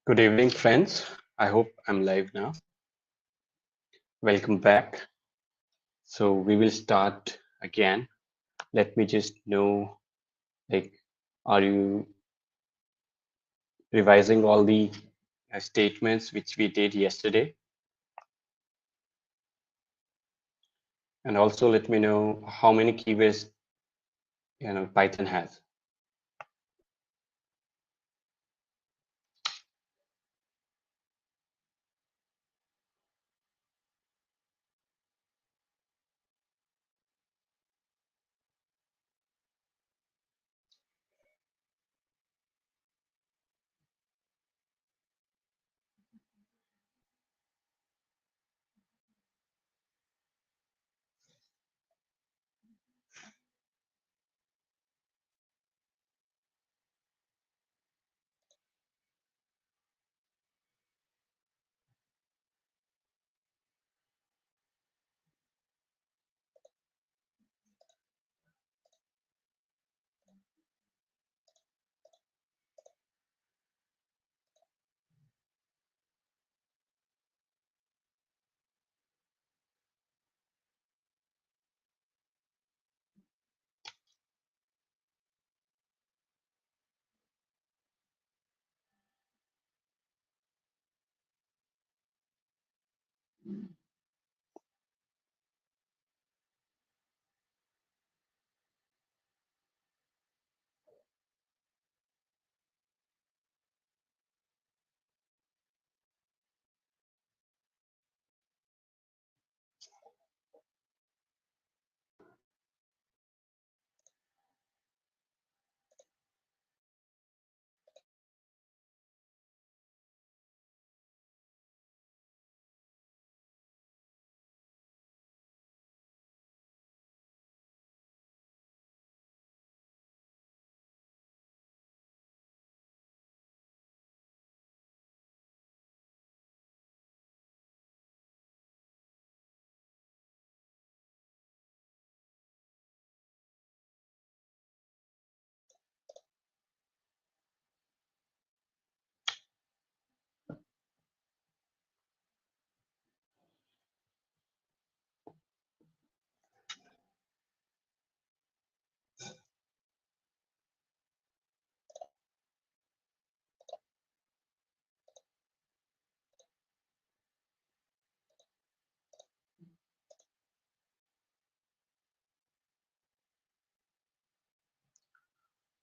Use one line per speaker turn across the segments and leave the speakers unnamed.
Good evening, friends. I hope I'm live now. Welcome back. So we will start again. Let me just know, like, are you revising all the statements which we did yesterday? And also let me know how many keywords Python has.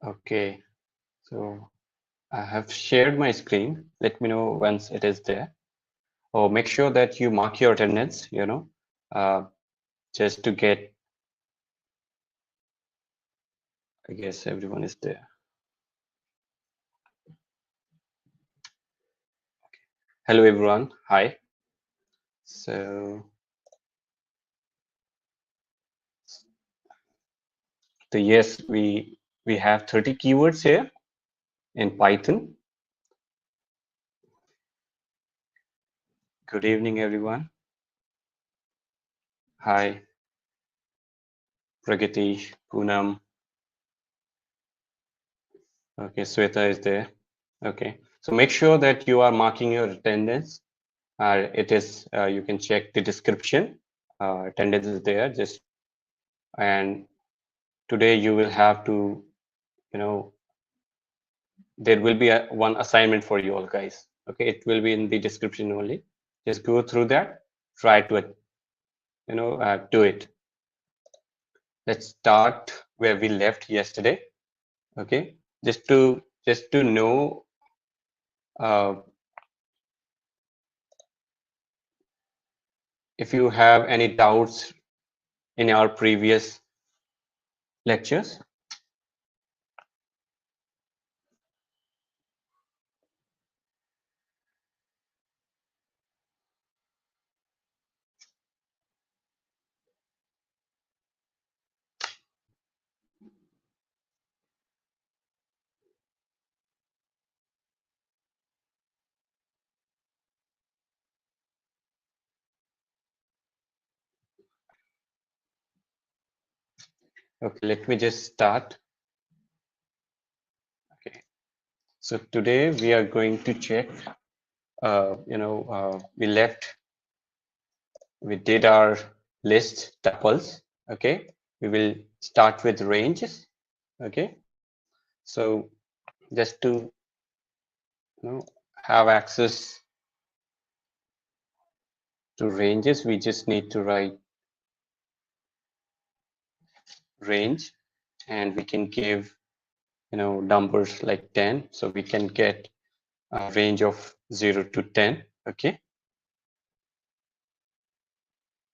Okay, so I have shared my screen. Let me know once it is there. Or make sure that you mark your attendance, uh, just to get, I guess everyone is there. Hello, everyone. Hi. So yes, we have 30 keywords here in Python. Good evening, everyone. Hi, Pragatish, Poonam. Okay, Sweta is there. Okay, so make sure that you are marking your attendance. It is you can check the description. Attendance is there. Just and today you will have to, you know, there will be one assignment for you all guys. Okay, it will be in the description only. Just go through that. Try to do it. Let's start where we left yesterday. Okay, just to know, uh, if you have any doubts in our previous lectures. Okay, let me just start. Okay, So today we are going to check, we did our list tuples. Okay. We will start with ranges. Okay. So just to have access to ranges, we just need to write range, and we can give numbers like 10, so we can get a range of 0 to 10. Okay.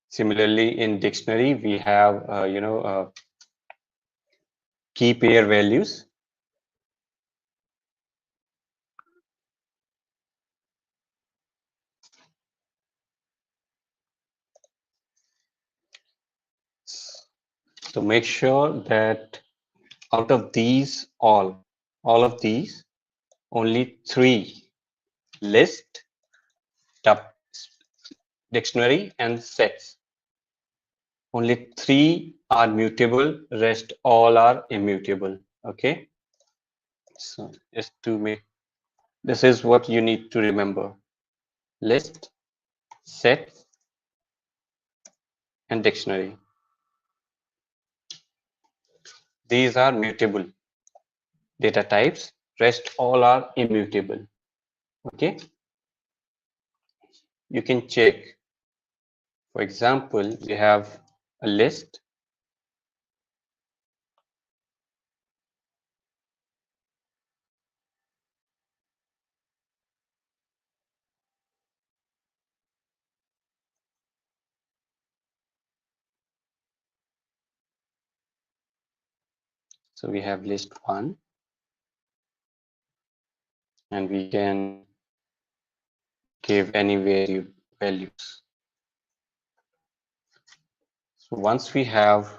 Similarly, in dictionary we have key pair values. So make sure that out of these all of these, only 3: list, dictionary, and sets. Only 3 are mutable, rest all are immutable. Okay. So just to make, this is what you need to remember: list, set, and dictionary. These are mutable data types, rest all are immutable. Okay. You can check. For example, we have a list. So we have list 1, and we can give any values. So once we have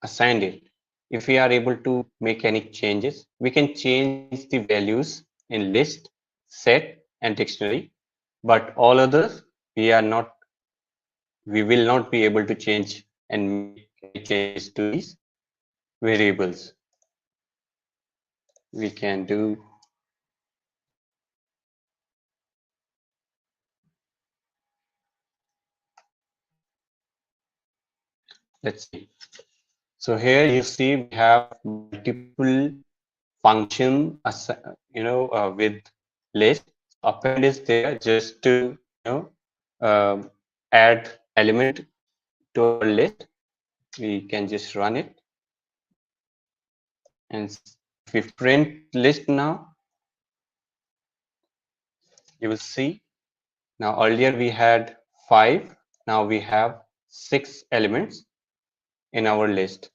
assigned it, if we are able to make any changes, we can change the values in list, set, and dictionary, but all others we will not be able to change and make any changes to these variables. We can do, let's see. So here you see we have multiple function, with list. Append is there just to add element to our list. We can just run it, and if we print list now, you will see now earlier we had 5, now we have 6 elements in our list.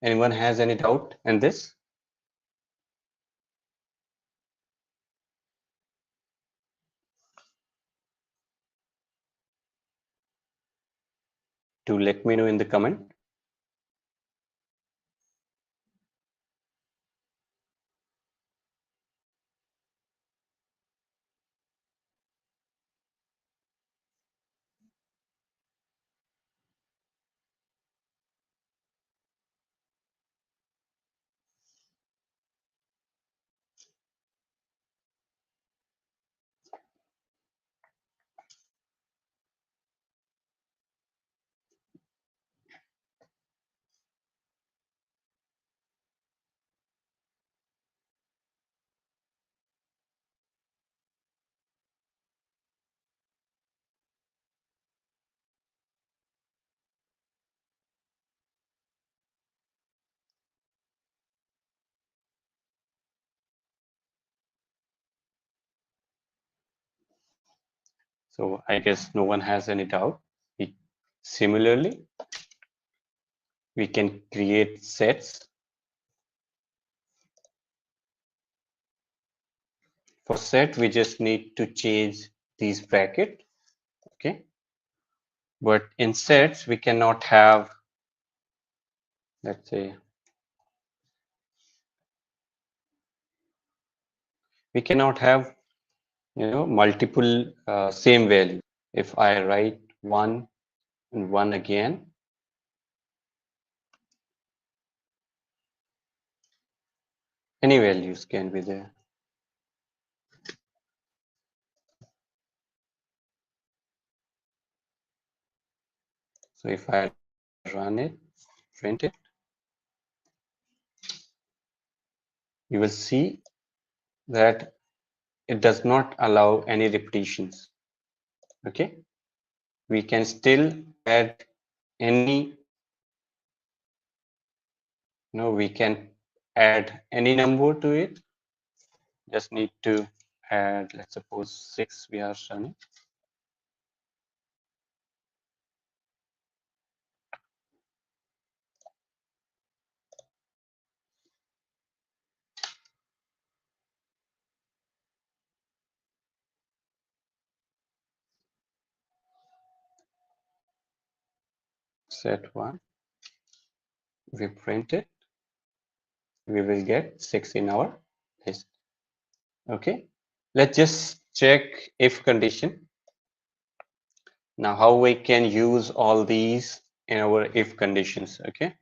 Anyone has any doubt in this? Do let me know in the comment. So I guess no one has any doubt. Similarly, we can create sets. For set, we just need to change these bracket. Okay. But in sets, we cannot have, let's say, we cannot have, multiple same value. If I write 1 and 1 again, any values can be there. So if I run it, print it, you will see that it does not allow any repetitions. Okay. We can still add any, we can add any number to it. Just need to add, let's suppose 6 we are running. Set 1, we print it, we will get 6 in our list. Okay, let's just check if condition. Now how we can use all these in our if conditions. Okay,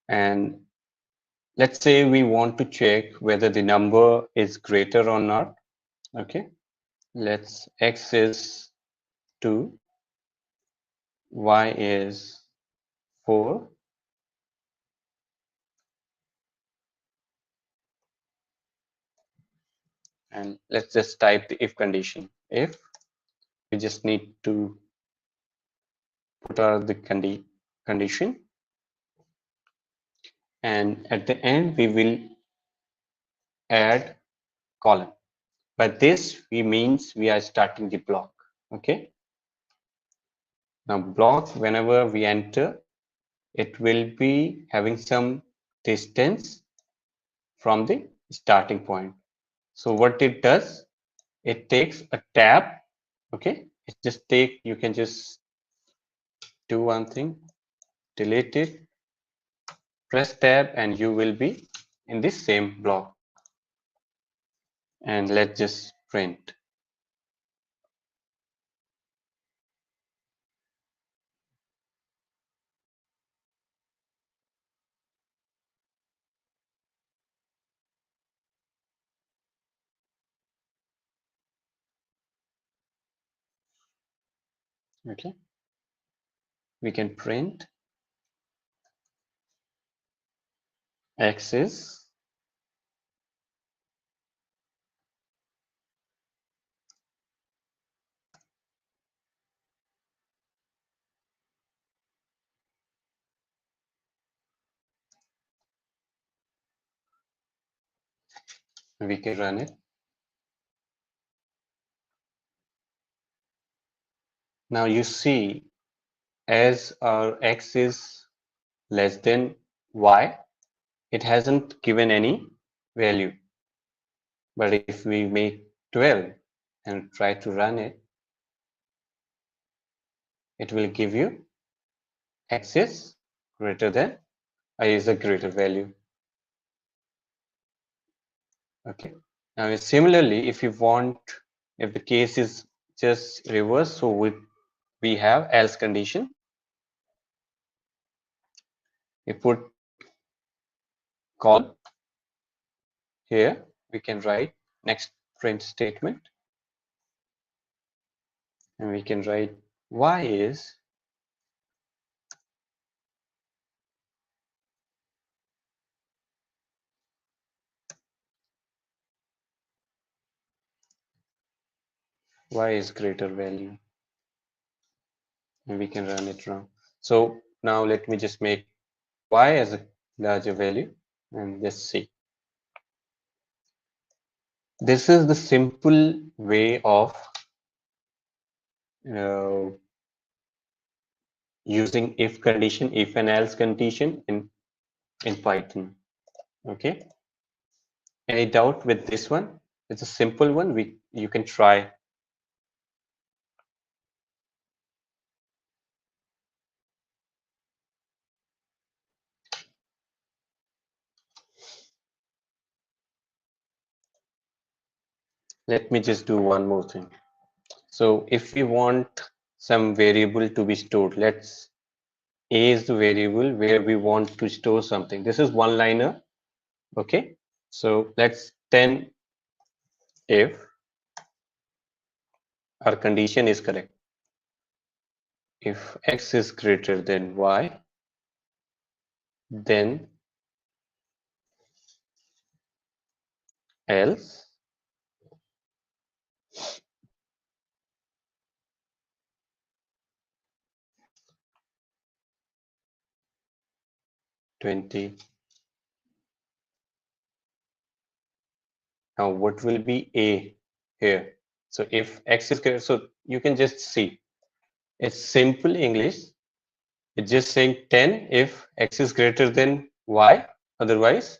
and let's say we want to check whether the number is greater or not. Okay, let's x is 2, y is 4, and let's just type the if condition. If we just need to put out the condition, and at the end we will add column. By this we means we are starting the block. Okay, now block, whenever we enter, it will be having some distance from the starting point. So what it does, it takes a tab. Okay, it just take, you can just do one thing, delete it, press tab, and you will be in this same block. And let's just print. Okay, we can print x is we can run it. Now you see, as our x is less than y, it hasn't given any value. But if we make 12 and try to run it, it will give you x is greater than, is a greater value. Okay. Now similarly, if you want, if the case is just reverse, so we have else condition. We put call here, we can write next print statement, and we can write y is greater value, and we can run it wrong. So now let me just make y as a larger value, and let's see. This is the simple way of using if condition, if and else condition in Python. Okay. Any doubt with this one? It's a simple one. You can try. Let me just do one more thing. So if we want some variable to be stored, let's A is the variable where we want to store something. This is one liner. Okay. So let's 10 if our condition is correct. If x is greater than y, then else 20. Now what will be A here? So if x is greater, so you can just see it's simple English. It's just saying 10 if x is greater than y. Otherwise,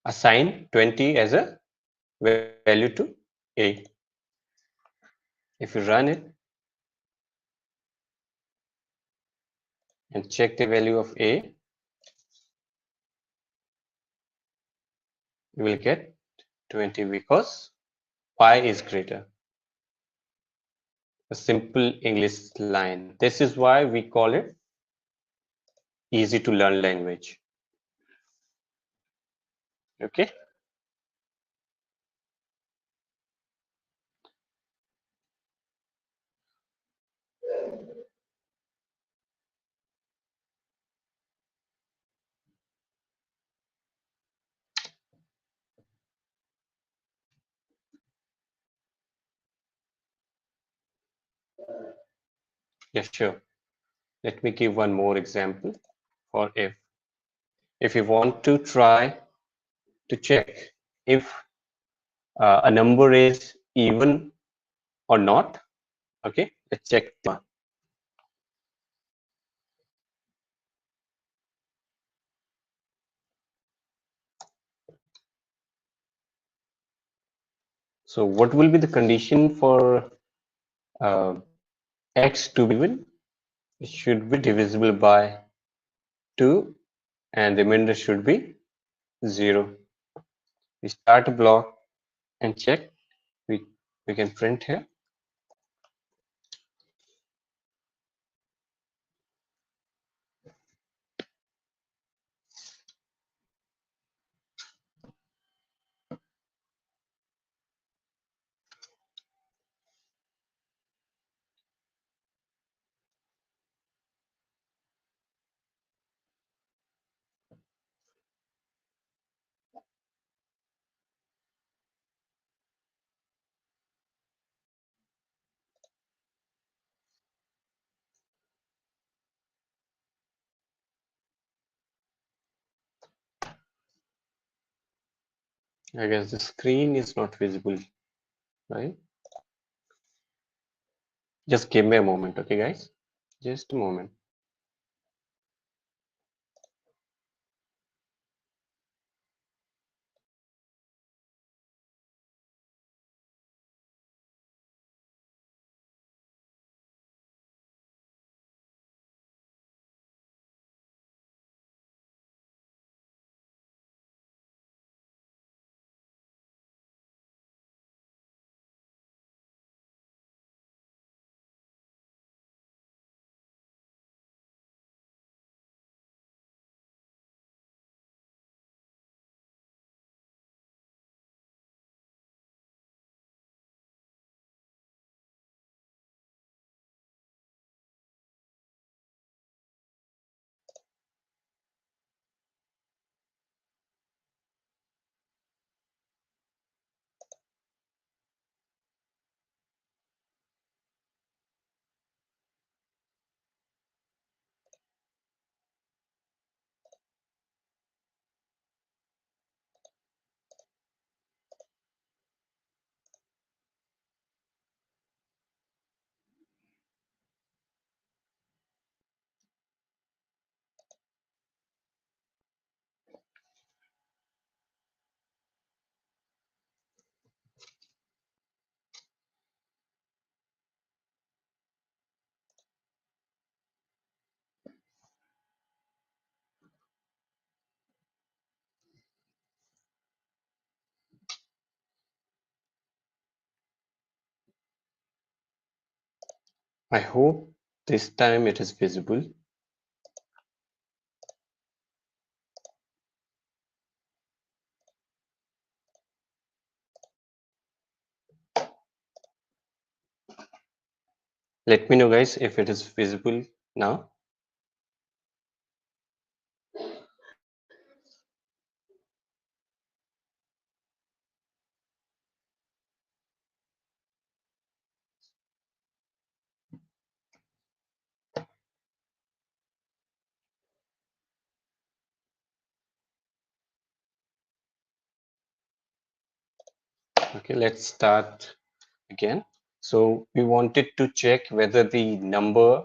assign 20 as a value to A. If you run it and check the value of A, you will get 20 because y is greater. A simple English line. This is why we call it easy to learn language. Okay. Yeah, sure. Let me give one more example for if. If you want to try to check if a number is even or not, okay, let's check one. So what will be the condition for uh, x to be even? It should be divisible by 2 and the remainder should be 0. We start a block and check. We can print here. I guess the screen is not visible, right? Just give me a moment, okay, guys? Just a moment. I hope this time it is visible. Let me know, guys, if it is visible now. Okay, let's start again. So we wanted to check whether the number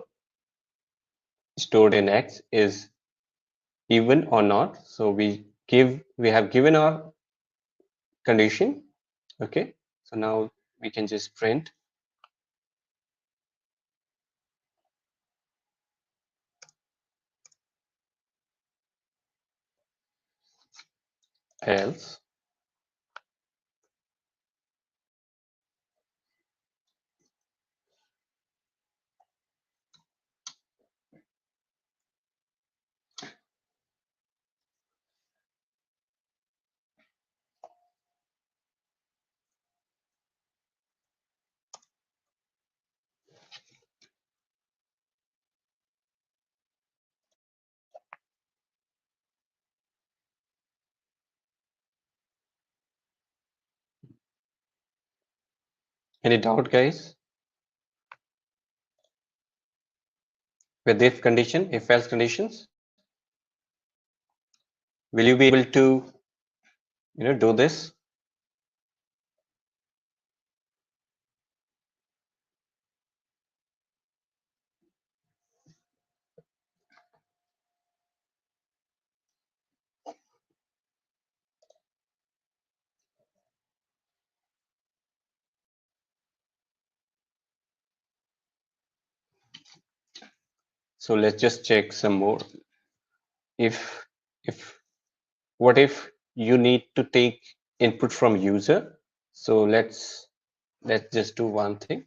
stored in X is even or not. So we have given our condition. Okay, so now we can just print else. Any doubt, guys, with if condition, if else conditions? Will you be able to, do this? So let's just check some more. If if what if you need to take input from user? So let's just do one thing.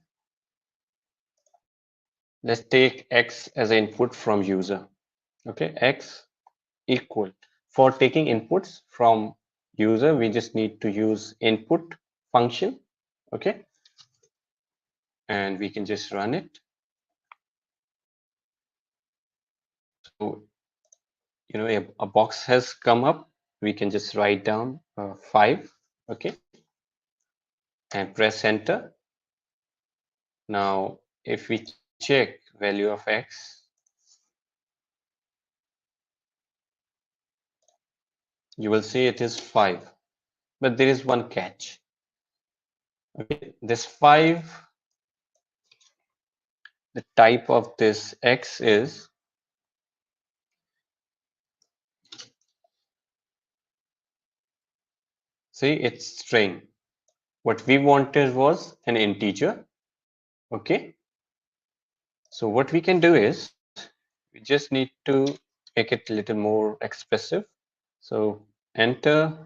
Let's take X as an input from user. Okay, X equal. For taking inputs from user, we just need to use input function. Okay, and we can just run it. So a box has come up. We can just write down 5. Okay, and press enter. Now if we check value of X, you will see it is 5, but there is one catch. Okay, this 5, the type of this X is, see, it's string. What we wanted was an integer. Okay, so what we can do is we just need to make it a little more expressive. So enter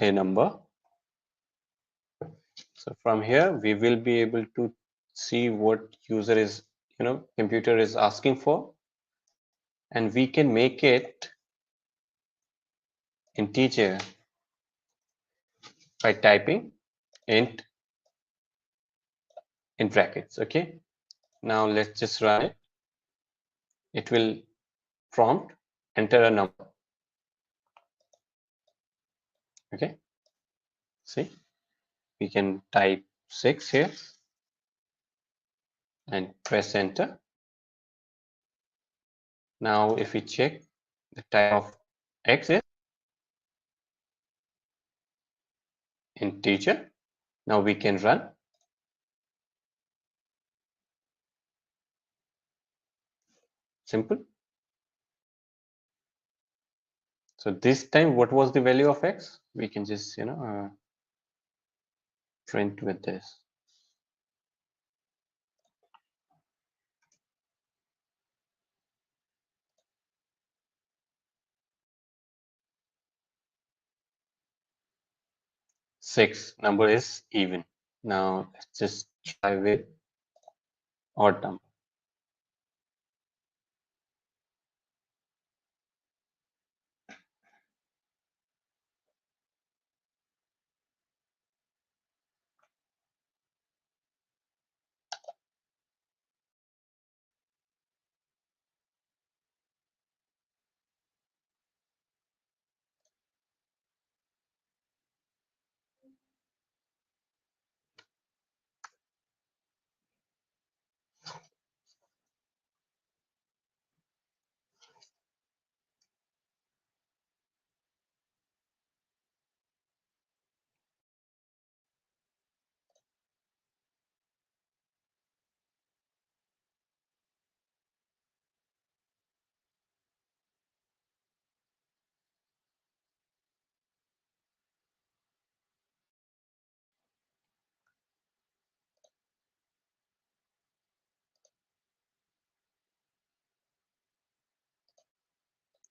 a number. So from here we will be able to see what user is, computer is asking for, and we can make it integer by typing int in brackets. Okay, now let's just run it. It will prompt enter a number. Okay, see, we can type 6 here and press enter. Now if we check, the type of X is integer. Now we can run. Simple. So this time, what was the value of X? We can just, print with this. Six number is even. Now let's just try with odd number.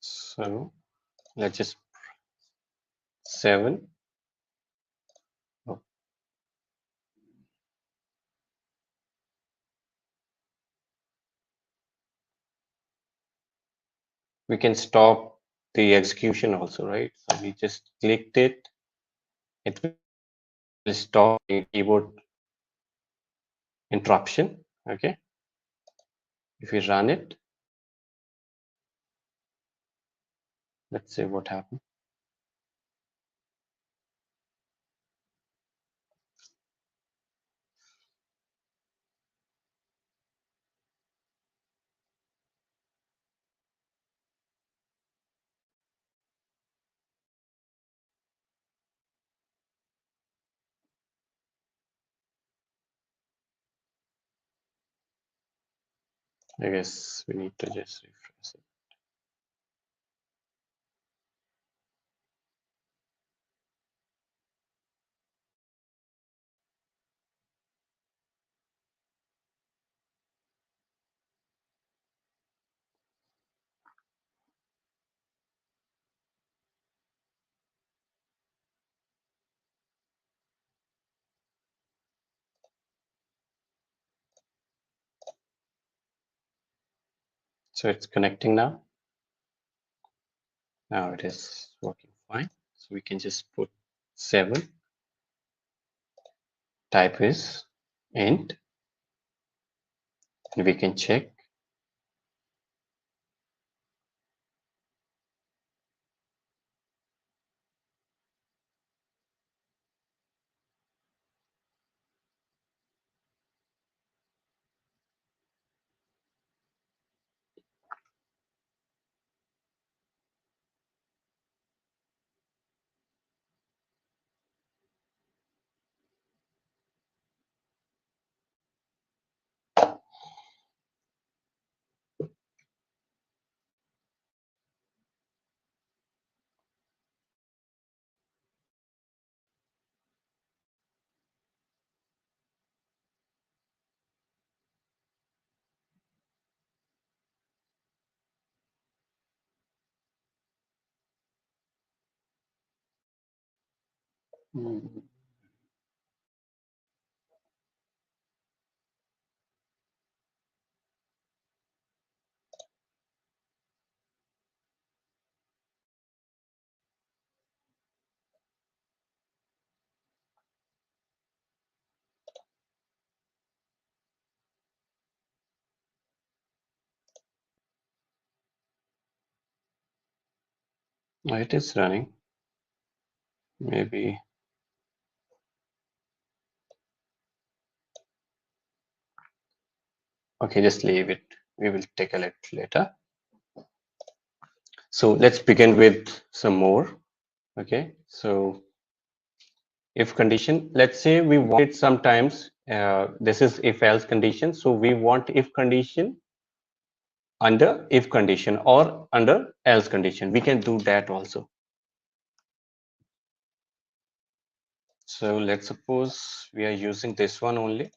So let's just 7. Oh, we can stop the execution also, right? So we just clicked it. It will stop the keyboard interruption. Okay. If we run it, let's see what happened. I guess we need to just refresh it. So it's connecting now. Now it is working fine. So we can just put 7. Type is int. And we can check. Hmm, it is running. Maybe. Okay, just leave it. We will take a look later. So let's begin with some more. Okay, so if condition, let's say we want it sometimes, this is if else condition. So we want if condition under if condition or under else condition. We can do that also. So let's suppose we are using this one only.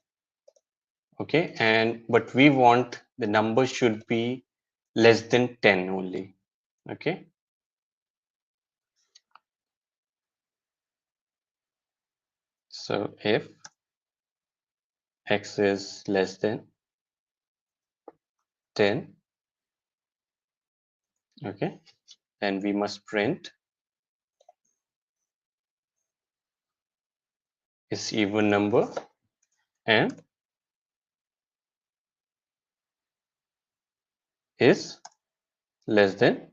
Okay, and but we want the number should be less than 10 only. Okay, so if x is less than 10. Okay, and we must print is even number and is less than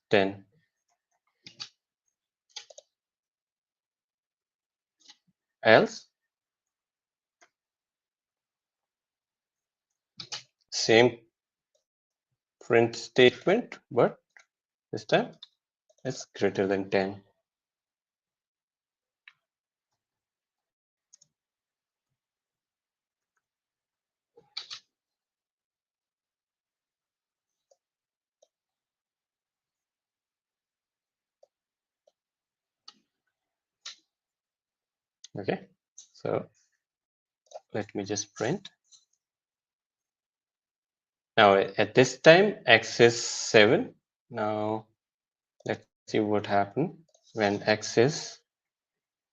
10. Else, same print statement, but this time it's greater than 10. Okay, so let me just print. Now at this time x is 7. Now let's see what happened when x is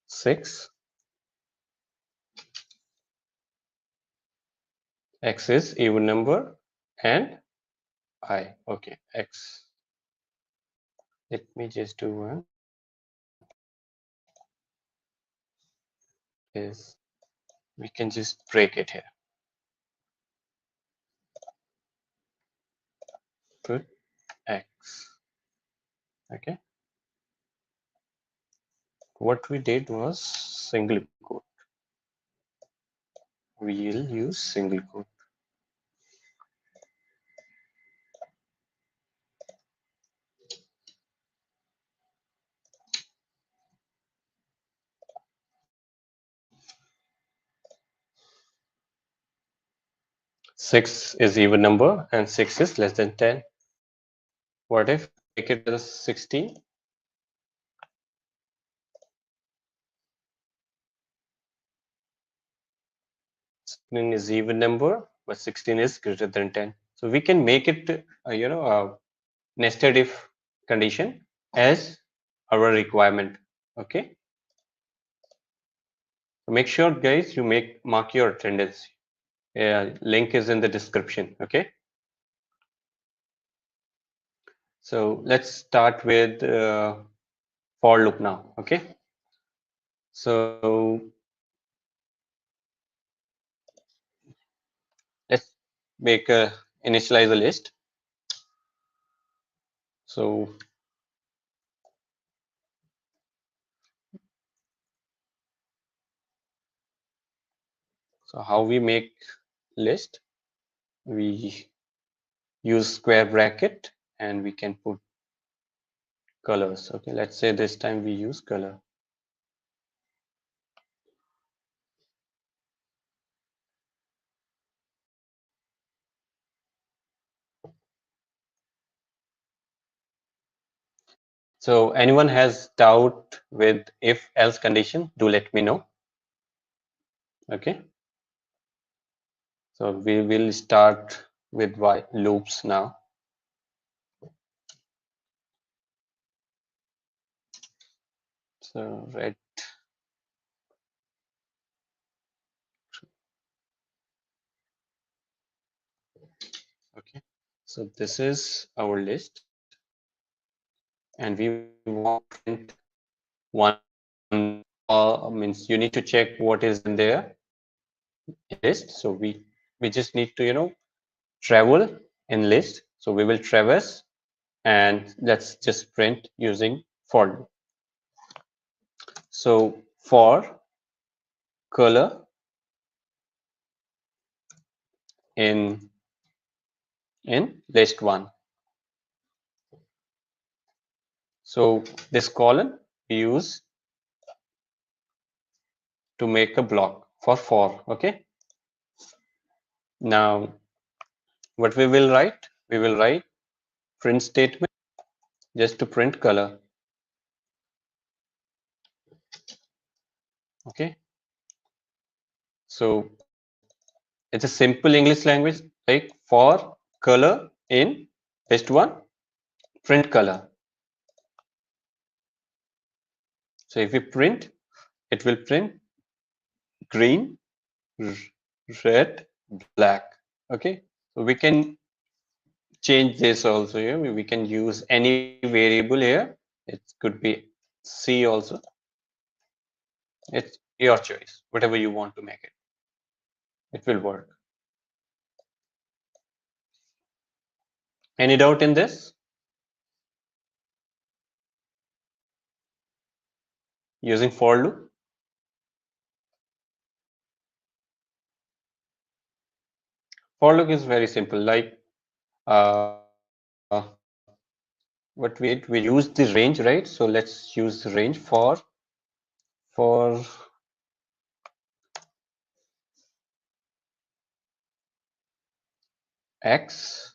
6. X is even number and I. Okay, x. Let me just do one. Is we can just break it here. Put x. Okay. What we did was single quote. We'll use single quote. Six is even number and 6 is less than 10. What if make it as 16? 16 is even number, but 16 is greater than 10. So we can make it, a nested if condition as our requirement. Okay. So make sure, guys, you mark your attendance. Link is in the description. Okay. So let's start with for loop now. Okay. So let's make a initialize a list. So how we make list? We use square bracket and we can put colors. Okay, let's say this time we use color. So anyone has doubt with if else condition, do let me know. Okay. So we will start with while loops now. So red. Okay. So this is our list, and we want to print one. Means you need to check what is in there list. So we just need to travel in list. So we will traverse and let's just print using for loop. So for color in list 1. So this column we use to make a block for. Okay. Now what we will write? We will write print statement just to print color. Okay. So it's a simple English language like for color in list 1, print color. So if we print, it will print green, red, black. Okay, so we can change this also here. We can use any variable here. It could be C also. It's your choice, whatever you want to make it. It will work. Any doubt in this? Using for loop? For loop is very simple. Like uh, what we did, we used the range, right? So let's use the range for x.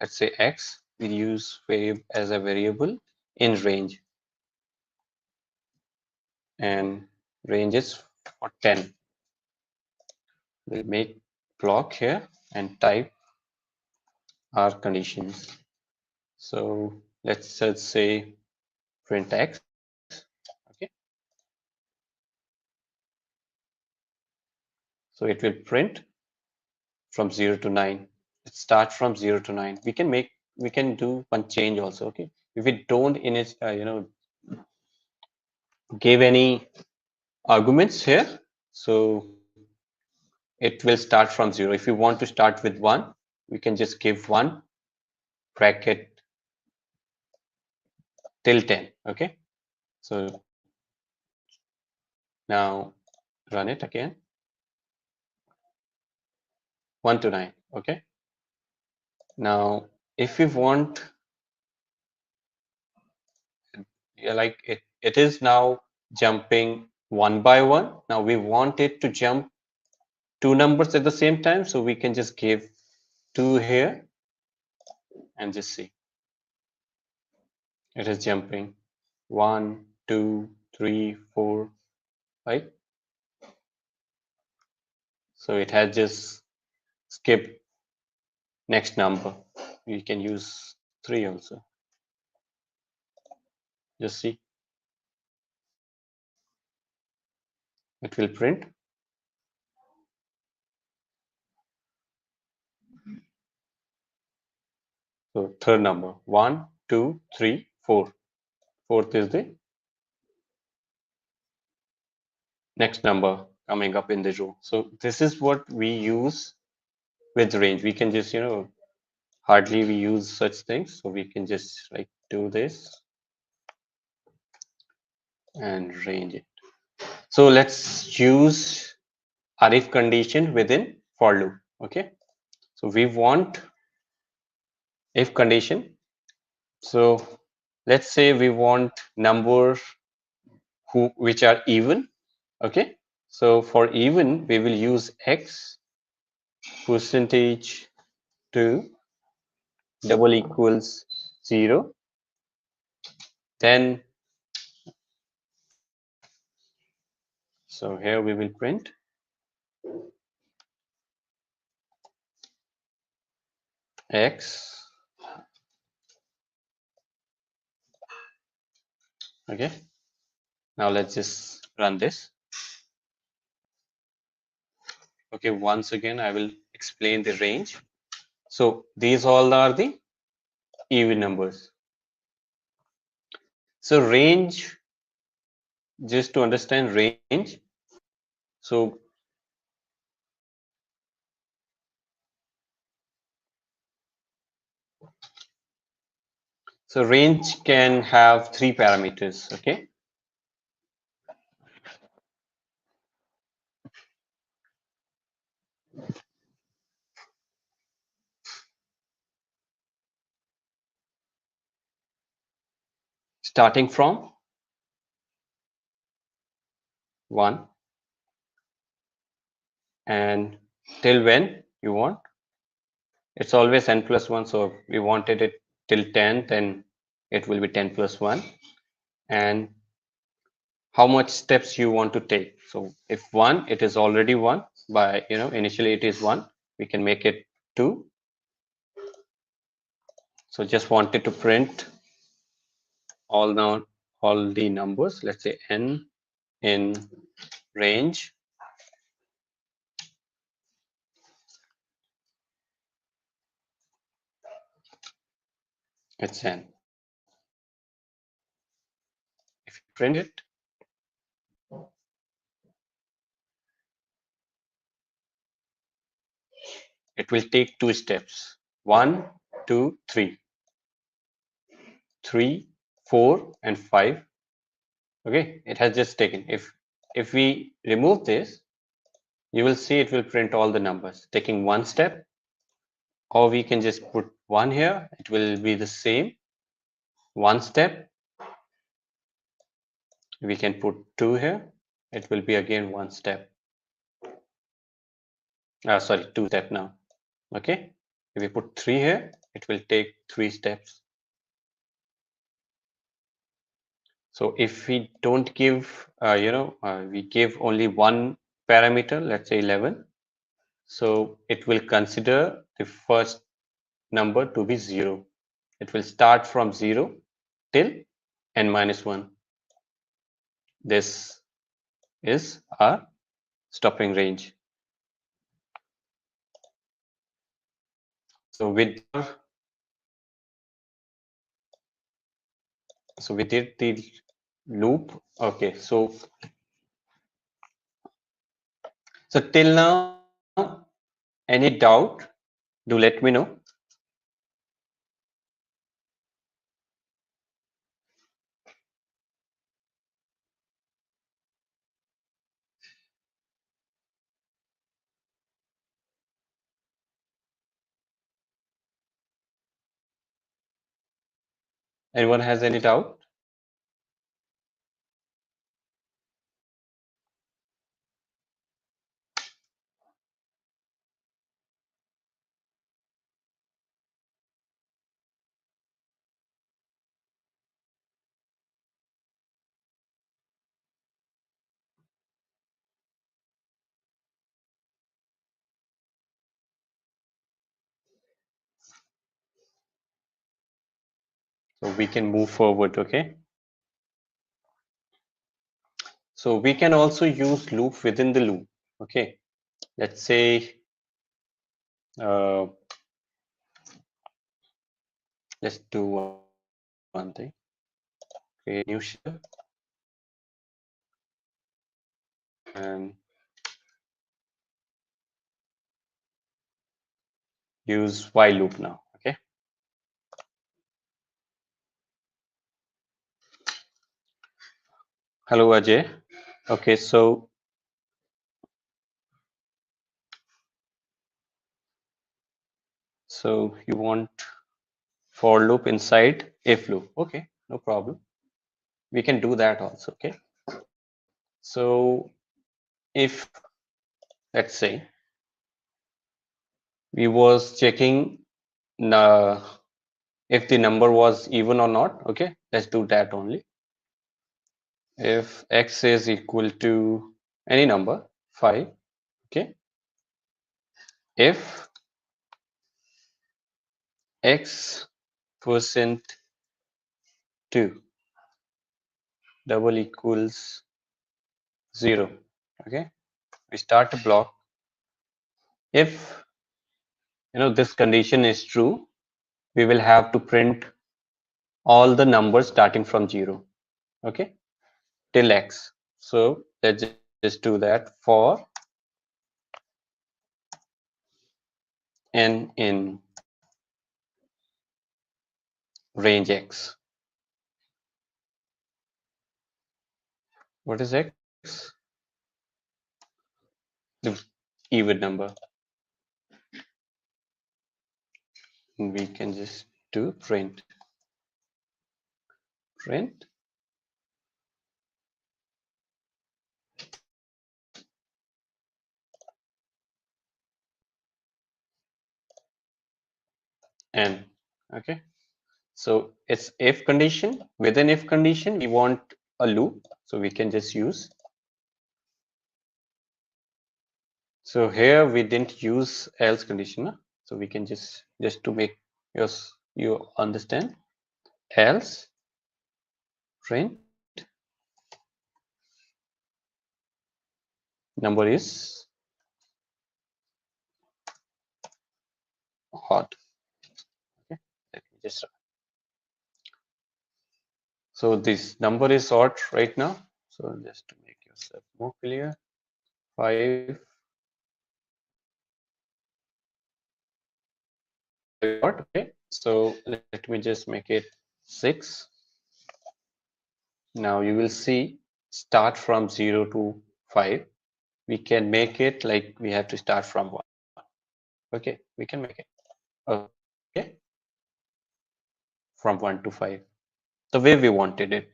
Let's say x. We use variable as a variable in range, and range is for 10. We'll make block here and type our conditions. So let's just say print x. Okay. So it will print from 0 to 9. It starts from 0 to 9. We can do one change also. Okay. If we don't in it, give any arguments here, so it will start from 0. If you want to start with 1, we can just give 1 bracket till 10. Okay. So now run it again. 1 to 9. Okay. Now if we want, like it is now jumping 1 by 1. Now we want it to jump 2 numbers at the same time, so we can just give 2 here and just see it is jumping 1, 2, 3, 4, right? So it has just skipped next number. We can use 3 also. Just see, it will print. So third number 1, 2, 3, 4. Fourth is the next number coming up in the row. So this is what we use with range. We can just, hardly we use such things. So we can just like do this and range it. So let's use our if condition within for loop. Okay. So we want if condition. So let's say we want number which are even. Okay. So for even, we will use x percentage 2 double equals 0. Then so here we will print x. Okay. Now let's just run this. Okay, once again I will explain the range. So these all are the even numbers. So range, just to understand range, so range can have 3 parameters. Okay. Starting from 1 and till when you want. It's always n plus 1. So if we wanted it till 10, then it will be 10 plus 1. And how much steps you want to take. So if 1, it is already 1 by, initially it is 1. We can make it 2. So just wanted to print all all the numbers. Let's say n in range it's n. If you print it, it will take 2 steps. 1, 2, 3, 3, 4, and 5. Okay, it has just taken. If we remove this, you will see it will print all the numbers taking 1 step, or we can just put 1 here. It will be the same 1 step. We can put 2 here. It will be again 1 step. Sorry, 2 step now. Okay, if we put 3 here, it will take 3 steps. So if we don't give, we give only one parameter, let's say 11. So it will consider the first number to be 0. It will start from 0 till n minus 1. This is our stopping range. So we did the loop. Okay, so till now, any doubt, do let me know. Anyone has any doubt? So we can move forward, okay? So we can also use loop within the loop, okay? Let's say, let's do one thing. Create new shell and use while loop now, okay? Hello, Ajay. Okay, so you want for loop inside if loop. Okay, no problem. We can do that also, okay? So if, let's say, we was checking if the number was even or not, okay? Let's do that only. If x is equal to any number, 5, okay? If x percent 2 double equals 0, okay? We start a block. If this condition is true, we will have to print all the numbers starting from 0, okay, till x. So let's just do that for n in range x. What is x? The even number. And we can just do print n, okay? So it's if condition. Within if condition, we want a loop, so we can just use. So here we didn't use else condition, huh? So we can just to make you understand, else print number is hot. Okay, let me just. So this number is odd right now. So just to make yourself more clear, 5 odd. Okay, so let me just make it 6. Now you will see start from 0 to 5. We can make it like we have to start from 1. Okay, we can make it. Okay, from 1 to 5, the way we wanted it.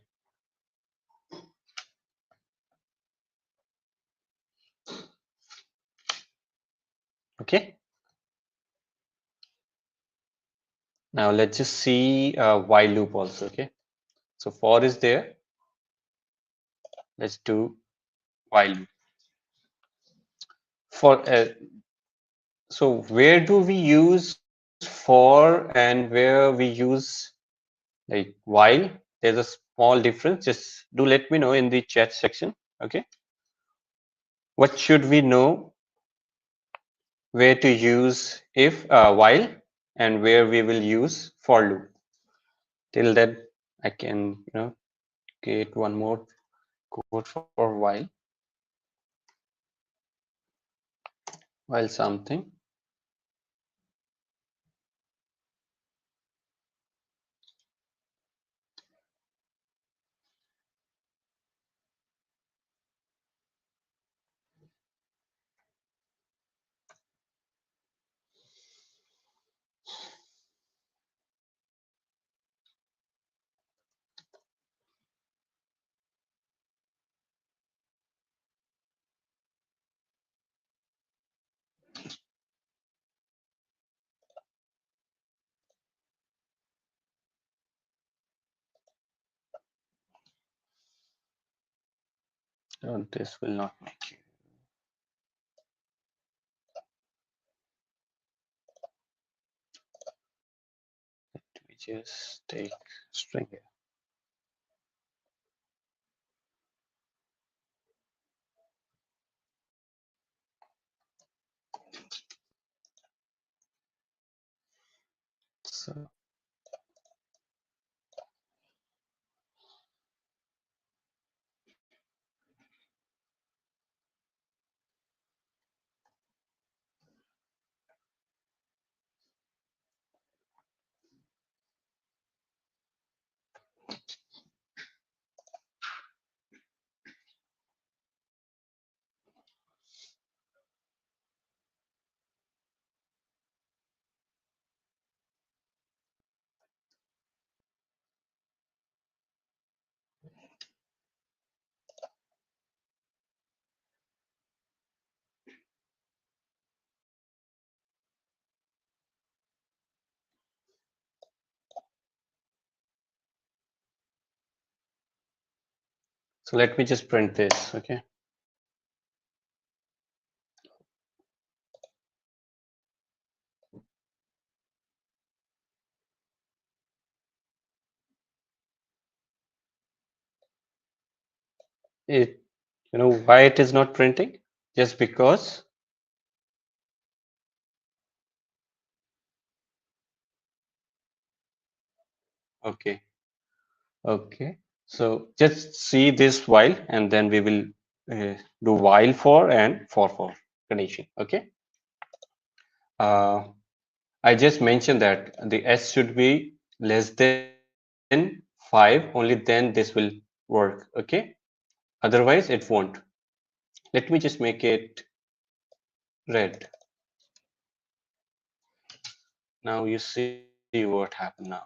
Okay. Now let's just see while loop also. Okay. So for is there. Let's do while loop. For so where do we use for and where we use like while? There's a small difference. Just do let me know in the chat section. Okay. What should we know where to use if while and where we will use for loop? Till then, I can create one more code for while something. So this will not make you. Let me just take string here. So let me just print this. Okay. It why it is not printing? Just because. Okay. Okay. So just see this while and then we will do while for and for condition. Okay. I just mentioned that the s should be less than 5. Only then this will work. Okay. Otherwise it won't. Let me just make it red. Now you see what happened now.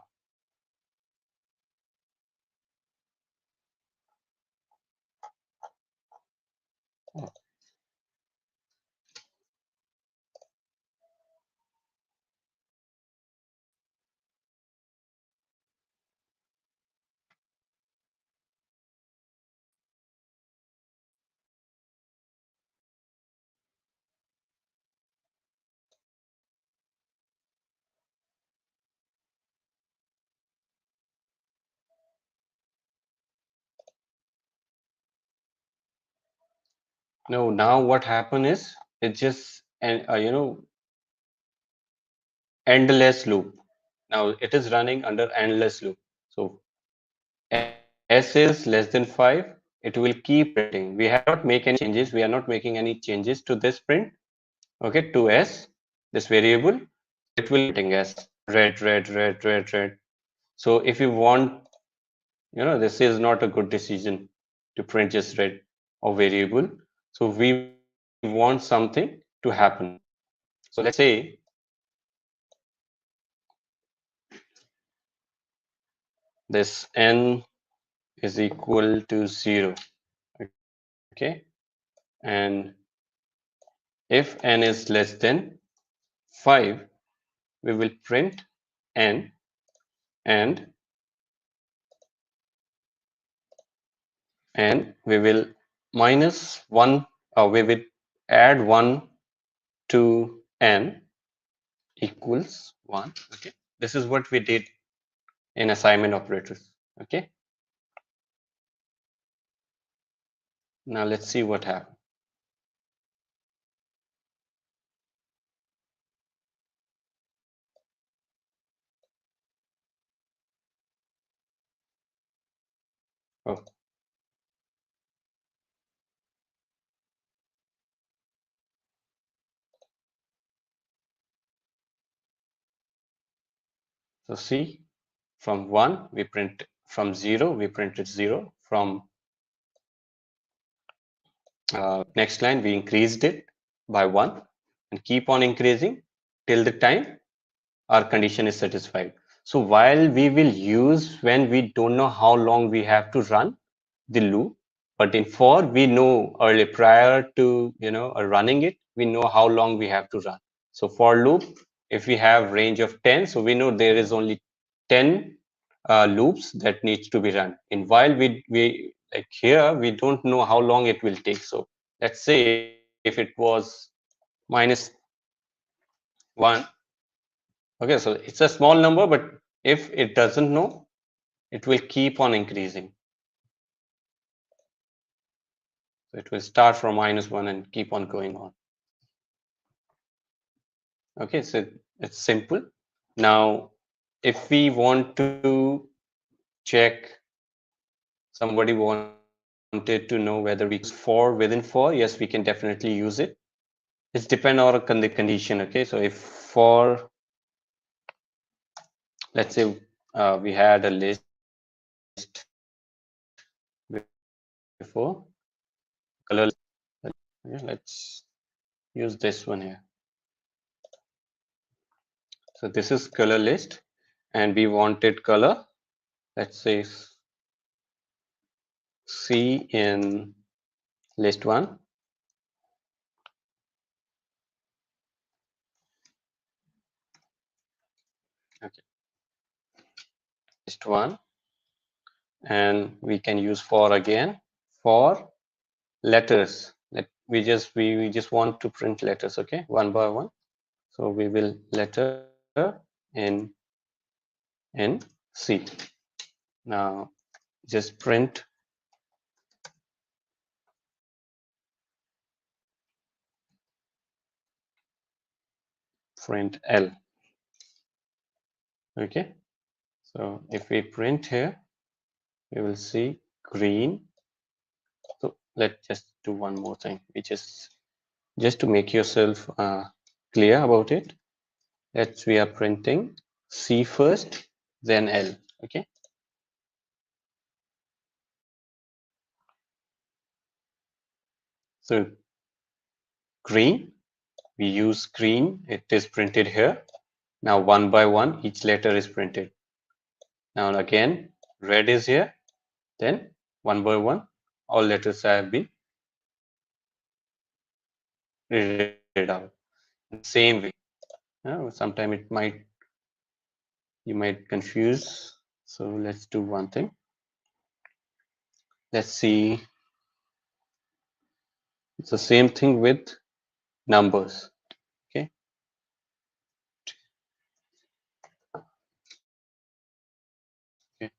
No, now what happened is it's just an endless loop. Now it is running under endless loop. So s is less than 5, it will keep printing. We have not make any changes. We are not making any changes to this print. Okay, to s, this variable, it will printing as red, red, red, red, red. So if you want, this is not a good decision to print just red or variable. So we want something to happen. So let's say this n is equal to 0. Okay, and if n is less than 5, we will print n, and we will minus 1, or we will add 1 to n equals 1. Okay, this is what we did in assignment operators. Okay, now let's see what happened. Oh, so see, from 1 we print, from 0 we printed 0, from next line we increased it by 1, and keep on increasing till the time our condition is satisfied. So while we will use when we don't know how long we have to run the loop, but in for we know early, prior to running it, we know how long we have to run. So for loop, if we have range of 10, so we know there is only 10 loops that needs to be run. In while we like here we don't know how long it will take. So let's say if it was minus 1. Okay, so it's a small number, but if it doesn't know, it will keep on increasing. So it will start from -1 and keep on going on. Okay, so it's simple. Now, if we want to check, somebody wanted to know whether we can use for within for, yes, we can definitely use it. It's depend on the condition. Okay, so if for, let's say we had a list before, color. Yeah, let's use this one here. So this is color list, and we wanted color, let's say C in list 1. Okay, list 1, and we can use for again for letters. We just want to print letters, okay, one by one. So we will letter in C. Now just print L. Okay, so if we print here, we will see green. So let's just do one more thing, which is just to make yourself clear about it. We are printing C first, then L. Okay. So green, we use green. It is printed here. Now one by one, each letter is printed. Now again, red is here. Then one by one, all letters have been read out. Same way. Sometimes you might confuse. So let's do one thing. Let's see. It's the same thing with numbers. Okay. Okay.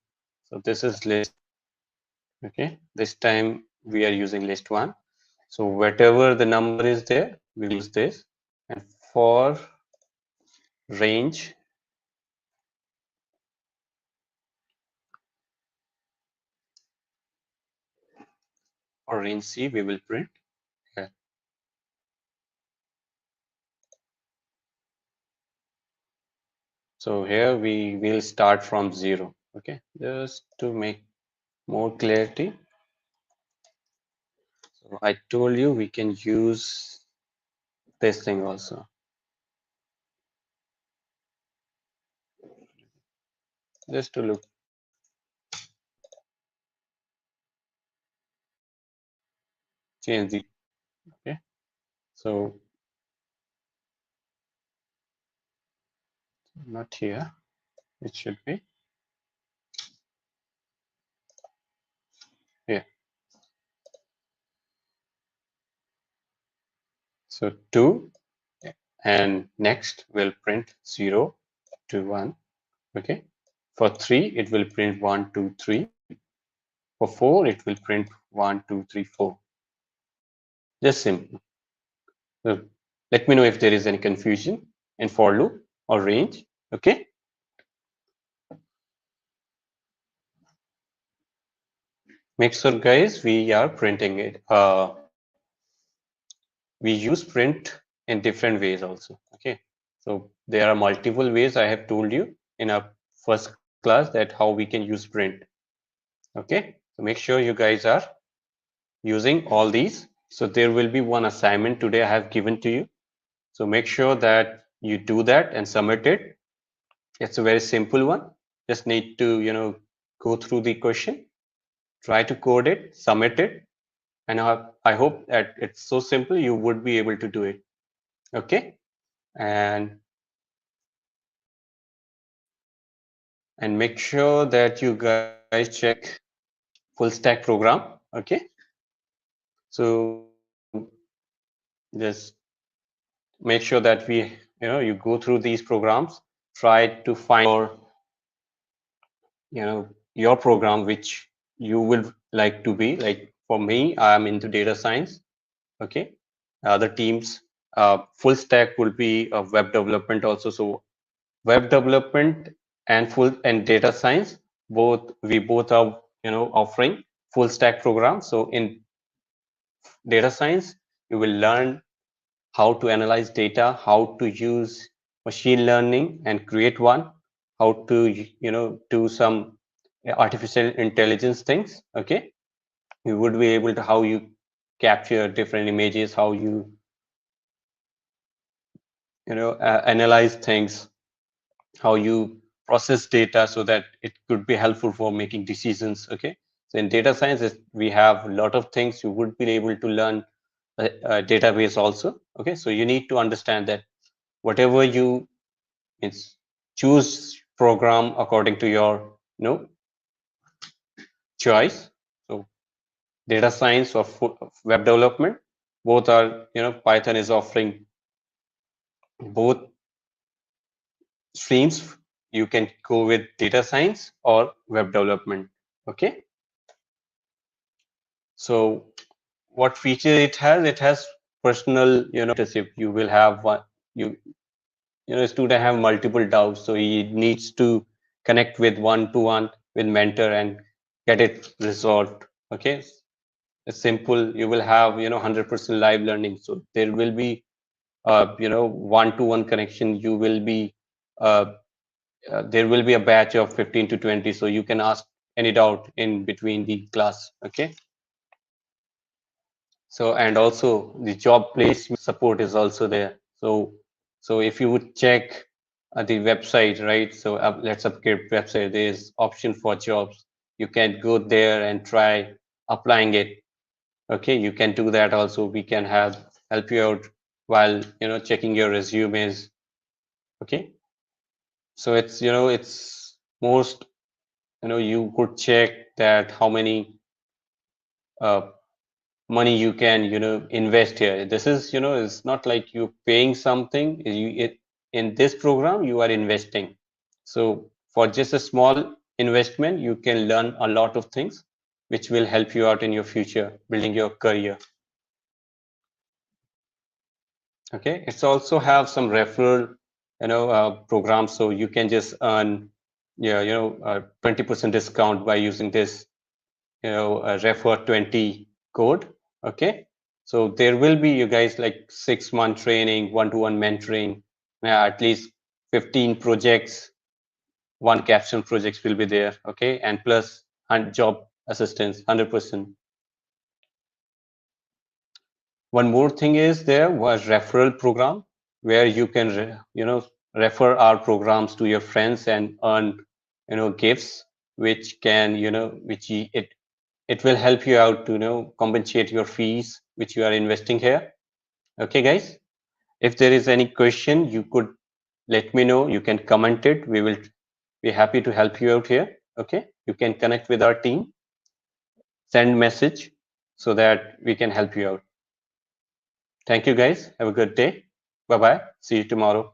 So this is list. Okay. This time we are using list 1. So whatever the number is there, we'll use this. And for range, or range C, we will print. Yeah. So here we will start from 0. Okay, just to make more clarity. So I told you we can use this thing also. Just to look. Change the. Okay. So not here. It should be here. So 2, and next we'll print 0 to 1. Okay. For 3, it will print 1, 2, 3. For 4, it will print 1, 2, 3, 4. Just simple. So let me know if there is any confusion in for loop or range. Okay. Make sure, guys, we are printing it. We use print in different ways also. Okay. So there are multiple ways I have told you in our first class that how we can use print. Okay. So make sure you guys are using all these. So there will be one assignment today I have given to you. So make sure that you do that and submit it. It's a very simple one. Just need to, go through the question, try to code it, submit it, and I hope that it's so simple you would be able to do it. Okay, and make sure that you guys check full stack program. Okay, so just make sure that you go through these programs, try to find your program which you would like to be. Like for me, I'm into data science. Okay, other teams, full stack will be web development also. So web development and full and data science, both are offering full stack programs. So in data science, you will learn how to analyze data, how to use machine learning and create one, how to do some artificial intelligence things. Okay, you would be able to how you capture different images, how you analyze things, how you process data so that it could be helpful for making decisions. Okay, so in data science we have a lot of things you would be able to learn a database also. Okay, so you need to understand that whatever you it's choose program according to your choice. So data science or web development, both are Python is offering both streams. You can go with data science or web development. Okay, so what feature it has? It has personal mentorship. You will have one. Student have multiple doubts, so he needs to connect with one-to-one with mentor and get it resolved. Okay, it's simple. You will have 100% live learning, so there will be one-to-one connection. You will be there will be a batch of 15 to 20, so you can ask any doubt in between the class. Okay, so and also the job placement support is also there. So if you would check the website, right? So let's upgrade website, there's option for jobs. You can go there and try applying it. Okay, you can do that also. We can help you out while checking your resumes. Okay, so it's most you could check that how many uh, money you can invest here. This is it's not like you paying something. In this program you are investing. So for just a small investment you can learn a lot of things which will help you out in your future building your career. Okay, it's also have some referral, programs, so you can just earn, 20% discount by using this, refer 20 code. Okay, so there will be, you guys, like 6-month training, one-to-one mentoring, at least 15 projects, one capstone projects will be there. Okay, and plus job assistance 100%. One more thing is there was referral program where you can refer our programs to your friends and earn gifts, which can it will help you out to compensate your fees which you are investing here. Okay, guys, if there is any question, you could let me know. You can comment it. We will be happy to help you out here. Okay, you can connect with our team, send message so that we can help you out. Thank you, guys. Have a good day. Bye bye. See you tomorrow.